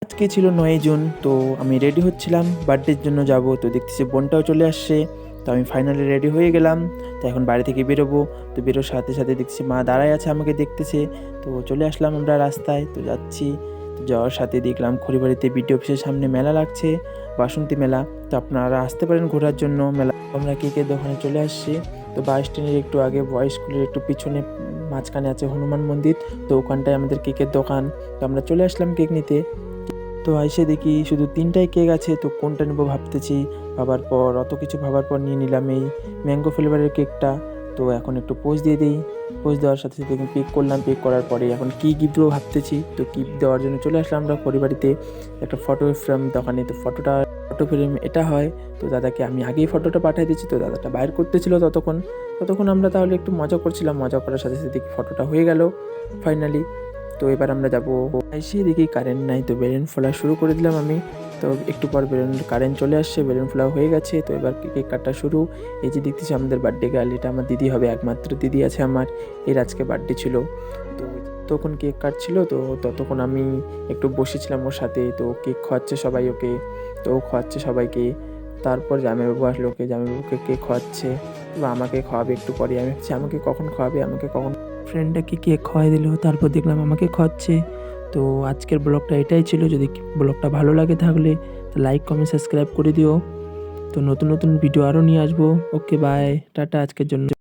আজকে ছিল 9 জুন, তো আমি রেডি হচ্ছিলাম বার্থডের জন্য যাব। তো দেখতেছি বোনটাও চলে আসছে, তো আমি ফাইনালি রেডি হয়ে গেলাম। তো এখন বাড়ি থেকে বেরোবো। তো বেরোর সাথে সাথে দেখছি মা দাঁড়ায় আছে, আমাকে দেখতেছে। তো চলে আসলাম আমরা রাস্তায়, তো যাচ্ছি। তো যাওয়ার সাথে দেখলাম খড়িবাড়িতে বিডিও অফিসের সামনে মেলা লাগছে, বাসন্তী মেলা। তো আপনারা আসতে পারেন ঘোরার জন্য মেলা। আমরা কেকের দোকানে চলে আসছি। তো বাস স্ট্যান্ডের একটু আগে বয়েজ স্কুলের একটু পিছনে মাঝখানে আছে হনুমান মন্দির, তো ওখানটায় আমাদের কেকের দোকান। তো আমরা চলে আসলাম কেক নিতে। তো এসে দেখি শুধু 3টাই কেক আছে, তো কোনটা নেবো ভাবতেছি। ভাবার পর অত কিছু ভাবার পর নিয়ে নিলাম এই ম্যাঙ্গো ফ্লেভারের কেকটা। তো এখন একটু পোজ দিয়ে দিই। পোজ দেওয়ার সাথে সাথে পেক করলাম। পেক করার পরে এখন কী গিফট দেবো ভাবতেছি। তো গিফট দেওয়ার জন্য চলে আসলাম আমরা পরিবারিতে একটা ফটো ফ্রেম দোকানে। তো ফটো ফ্রেম এটা হয়। তো দাদাকে আমি আগেই ফটোটা পাঠিয়ে দিচ্ছি, তো দাদাটা বাইর করতেছিল ততক্ষণ আমরা তাহলে একটু মজা করছিলাম। মজা করার সাথে সাথে দেখি ফটোটা হয়ে গেল ফাইনালি। তো এবার আমরা যাব। এসে দেখি কারেন্ট নাই, তো বেলুন ফোলা শুরু করে দিলাম আমি। তো একটু পর কারেন্ট চলে আসছে, বেলুন ফোলা হয়ে গেছে। তো এবার কেক কাটা শুরু। এই যে দেখতেছি আমাদের বার্থডে গার্ল, এটা আমার দিদি হবে, একমাত্র দিদি আছে আমার। এর আজকে বার্থডে ছিল। তো তখন কেক কাটছিল, তো ততক্ষণ আমি একটু বসেছিলাম ওর সাথে। তো কেক খাওয়াচ্ছে সবাই ওকে, তো ও খাওয়াচ্ছে সবাইকে। তারপর জামাইবাবু আসলো, জামাইবাবুকে কেক খাওয়াচ্ছে। তো আমাকে খাওয়াবে একটু পরে। আমি ভাবছি আমাকে কখন খাওয়াবে, আমাকে কখন। ফ্রেন্ডটাকে কেক খাওয়াই দিল, তারপর দেখলাম আমাকে খাওয়াচ্ছে। তো আজকের ব্লগটা এটাই ছিল। যদি ব্লগটা ভালো লাগে তাহলে লাইক কমেন্ট সাবস্ক্রাইব করে দিও। তো নতুন নতুন ভিডিও আরও নিয়ে আসবো। ওকে বাই, টাটা আজকের জন্য।